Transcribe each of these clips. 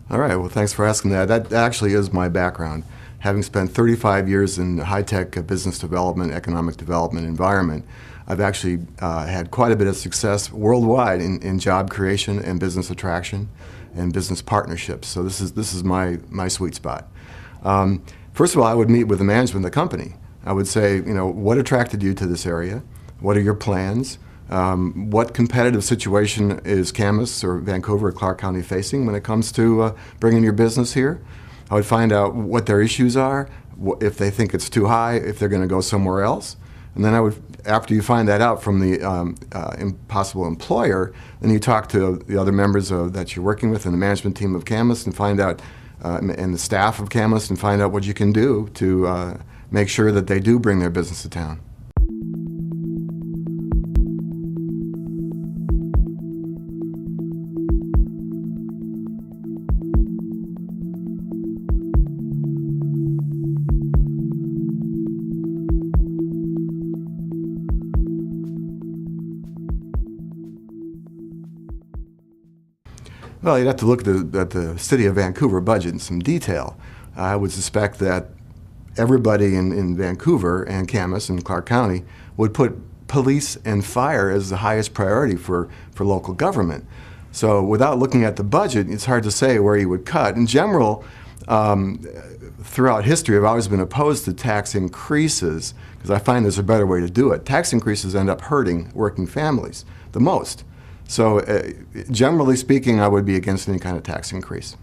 All right, well, thanks for asking that. That actually is my background. Having spent 35 years in high-tech business development, economic development environment, I've actually had quite a bit of success worldwide in job creation and business attraction and business partnerships. So this is my sweet spot. First of all, I would meet with the management of the company. I would say, what attracted you to this area? What are your plans? What competitive situation is Camas or Vancouver or Clark County facing when it comes to bringing your business here? I would find out what their issues are, if they think it's too high, if they're going to go somewhere else. And then I would, after you find that out from the possible employer, then you talk to the other members that you're working with and the management team of Camas and find out, and the staff of Camas, and find out what you can do to make sure that they do bring their business to town. Well, you'd have to look at the city of Vancouver budget in some detail. I would suspect that everybody in Vancouver and Camas and Clark County would put police and fire as the highest priority for local government. So without looking at the budget, it's hard to say where you would cut. In general, throughout history, I've always been opposed to tax increases because I find there's a better way to do it. Tax increases end up hurting working families the most. So generally speaking, I would be against any kind of tax increase.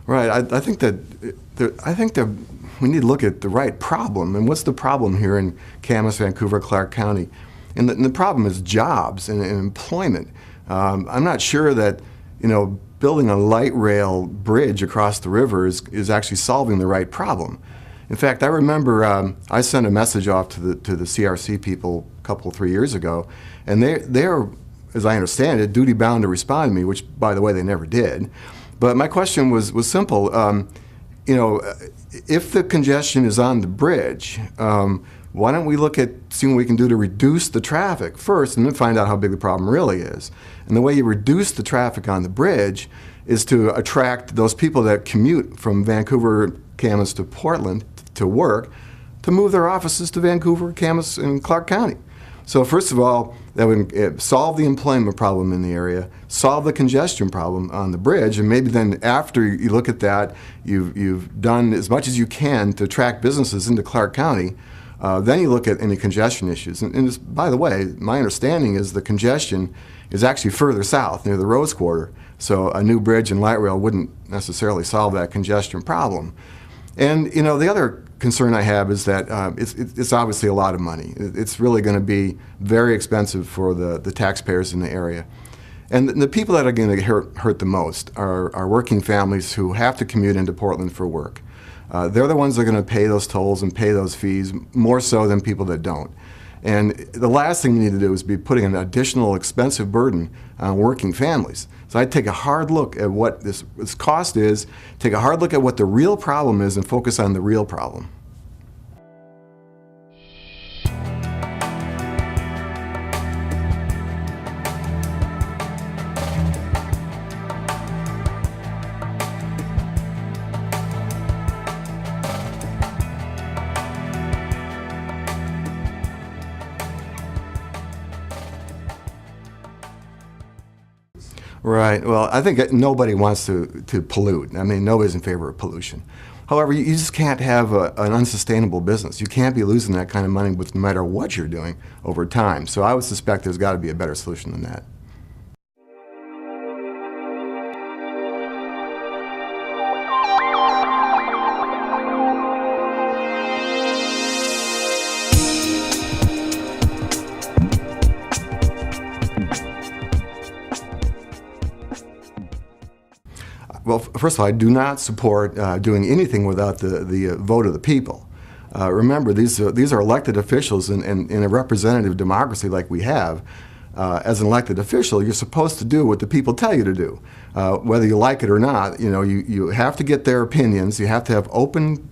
Right. I think that we need to look at the right problem. And what's the problem here in Camas, Vancouver, Clark County? And the problem is jobs and employment. I'm not sure that building a light rail bridge across the river is actually solving the right problem. In fact, I remember I sent a message off to the CRC people a couple, 3 years ago, and they're, as I understand it, duty bound to respond to me, which, by the way, they never did. But my question was simple. If the congestion is on the bridge, why don't we look at seeing what we can do to reduce the traffic first and then find out how big the problem really is? And the way you reduce the traffic on the bridge is to attract those people that commute from Vancouver, Camas to Portland to work, to move their offices to Vancouver, Camas, and Clark County. So first of all, that would solve the employment problem in the area, solve the congestion problem on the bridge, and maybe then after you look at that, you've done as much as you can to attract businesses into Clark County. Then you look at any congestion issues. And by the way, my understanding is the congestion is actually further south, near the Rose Quarter. So a new bridge and light rail wouldn't necessarily solve that congestion problem. And the other concern I have is that it's obviously a lot of money. It's really going to be very expensive for the taxpayers in the area. And the people that are going to get hurt the most are working families who have to commute into Portland for work. They're the ones that are going to pay those tolls and pay those fees more so than people that don't. And the last thing we need to do is be putting an additional expensive burden on working families. So I'd take a hard look at what this cost is, take a hard look at what the real problem is, and focus on the real problem. Right. Well, I think nobody wants to pollute. I mean, nobody's in favor of pollution. However, you just can't have an unsustainable business. You can't be losing that kind of money no matter what you're doing over time. So I would suspect there's got to be a better solution than that. Well, first of all, I do not support doing anything without the vote of the people. Remember, these are elected officials, and in a representative democracy like we have, as an elected official, you're supposed to do what the people tell you to do, whether you like it or not. You have to get their opinions. You have to have open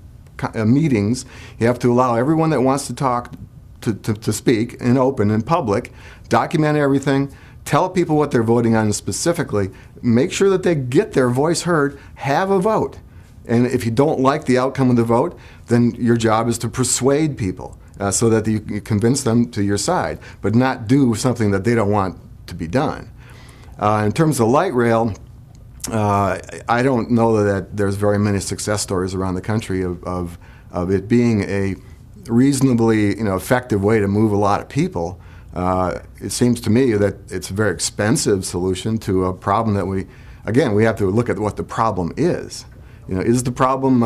meetings. You have to allow everyone that wants to talk to speak in open and public, document everything, tell people what they're voting on specifically, make sure that they get their voice heard, have a vote. And if you don't like the outcome of the vote, then your job is to persuade people so that you convince them to your side, but not do something that they don't want to be done. In terms of light rail, I don't know that there's very many success stories around the country of it being a reasonably effective way to move a lot of people. It seems to me that it's a very expensive solution to a problem that we have to look at what the problem is. Is the problem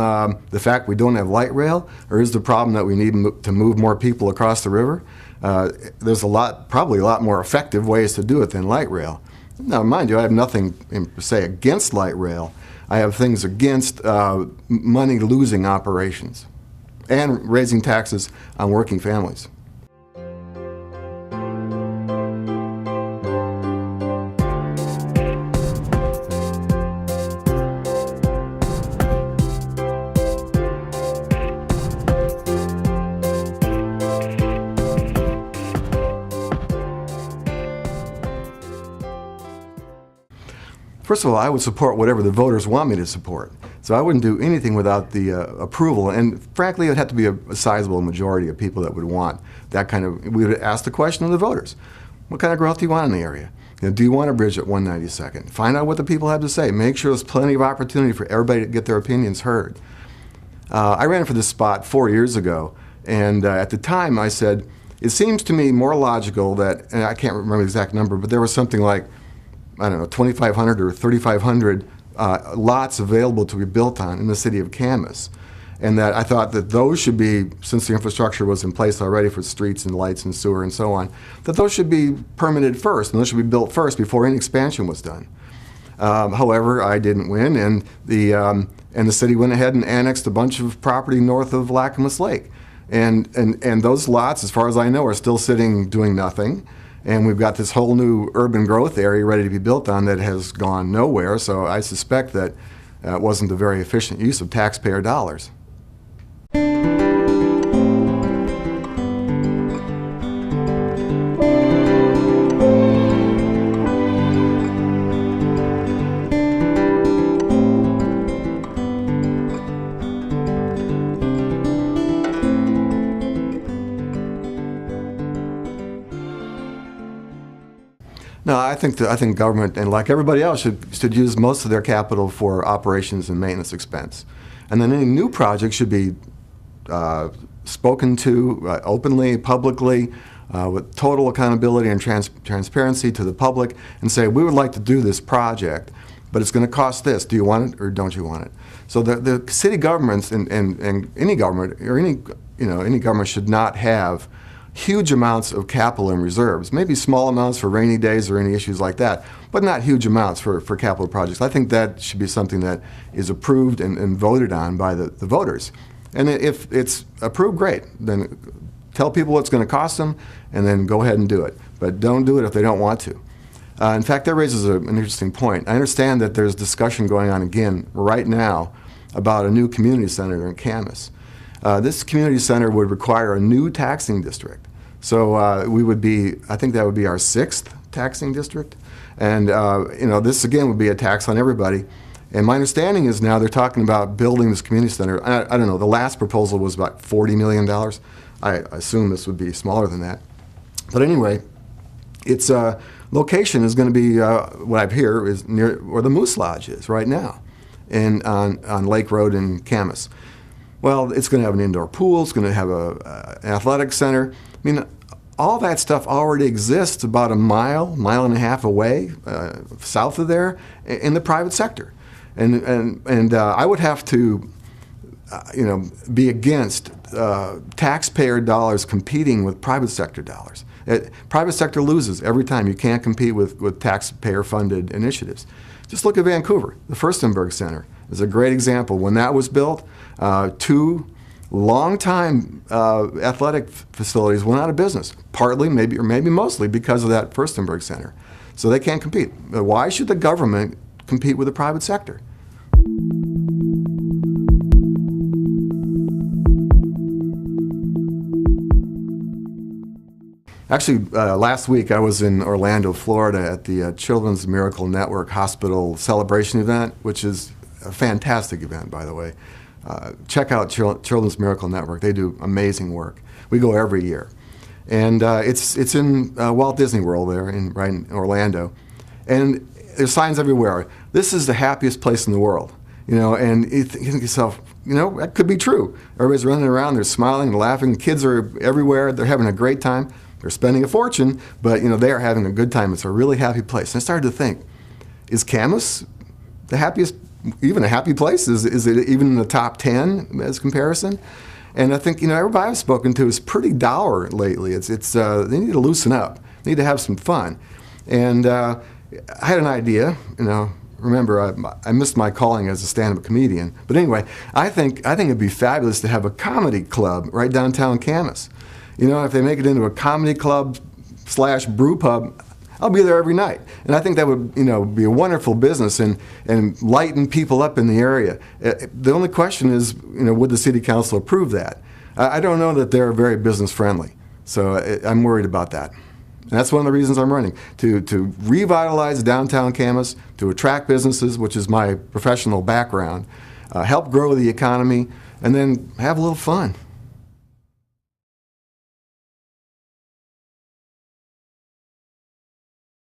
the fact we don't have light rail, or is the problem that we need to move more people across the river? There's probably a lot more effective ways to do it than light rail. Now, mind you, I have nothing per se against light rail. I have things against money-losing operations and raising taxes on working families. First of all, I would support whatever the voters want me to support. So I wouldn't do anything without the approval. And frankly, it would have to be a sizable majority of people that would want that kind of. We would ask the question of the voters: what kind of growth do you want in the area? Do you want a bridge at 192nd? Find out what the people have to say. Make sure there's plenty of opportunity for everybody to get their opinions heard. I ran for this spot 4 years ago, and at the time I said, it seems to me more logical that, and I can't remember the exact number, but there was something like, I don't know, 2,500 or 3,500 lots available to be built on in the city of Camas. And that I thought that those should be, since the infrastructure was in place already for streets and lights and sewer and so on, that those should be permitted first, and those should be built first before any expansion was done. However, I didn't win, and the city went ahead and annexed a bunch of property north of Camas Lake. And those lots, as far as I know, are still sitting doing nothing. And we've got this whole new urban growth area ready to be built on that has gone nowhere. So I suspect that it wasn't a very efficient use of taxpayer dollars. No, I think government, and like everybody else, should use most of their capital for operations and maintenance expense. And then any new project should be spoken to openly, publicly, with total accountability and transparency to the public, and say, we would like to do this project, but it's going to cost this. Do you want it or don't you want it? So the city governments and any government, or any government should not have huge amounts of capital in reserves, maybe small amounts for rainy days or any issues like that, but not huge amounts for capital projects. I think that should be something that is approved and voted on by the voters. And if it's approved, great. Then tell people what's going to cost them, and then go ahead and do it. But don't do it if they don't want to. In fact, that raises an interesting point. I understand that there's discussion going on again right now about a new community center in Camas. This community center would require a new taxing district. So we would be, I think that would be our 6th taxing district. And this again would be a tax on everybody. And my understanding is now they're talking about building this community center. I don't know, the last proposal was about $40 million. I assume this would be smaller than that. But anyway, its location is going to be, what I hear, is near where the Moose Lodge is right now, on Lake Road in Camas. Well, it's going to have an indoor pool. It's going to have an athletic center. I mean, all that stuff already exists about a mile and a half away, south of there, in the private sector. And I would have to, be against taxpayer dollars competing with private sector dollars. Private sector loses every time. You can't compete with taxpayer-funded initiatives. Just look at Vancouver. The Furstenberg Center is a great example. When that was built, 2 long-time athletic facilities went out of business, partly, maybe, or maybe mostly because of that Furstenberg Center. So they can't compete. Why should the government compete with the private sector? Actually, last week I was in Orlando, Florida at the Children's Miracle Network Hospital Celebration event, which is a fantastic event, by the way. Check out Children's Miracle Network. They do amazing work. We go every year. And it's in Walt Disney World there, right in Orlando. And there's signs everywhere. This is the happiest place in the world. You know, and you think to yourself, you know, that could be true. Everybody's running around, they're smiling, they're laughing, kids are everywhere, they're having a great time. They're spending a fortune, but you know, they are having a good time. It's a really happy place. And I started to think, is Camas the happiest, even a happy place? Is it even in the top 10 as comparison? And I think, you know, everybody I've spoken to is pretty dour lately. They need to loosen up. They need to have some fun. And I had an idea, you know. Remember, I missed my calling as a stand-up comedian. But anyway, I think it'd be fabulous to have a comedy club right downtown Camas. You know, if they make it into a comedy club / brew pub, I'll be there every night. And I think that would, you know, be a wonderful business and lighten people up in the area. The only question is, you know, would the city council approve that? I don't know that they're very business friendly. So I'm worried about that. And that's one of the reasons I'm running, to revitalize downtown Camas, to attract businesses, which is my professional background, help grow the economy, and then have a little fun.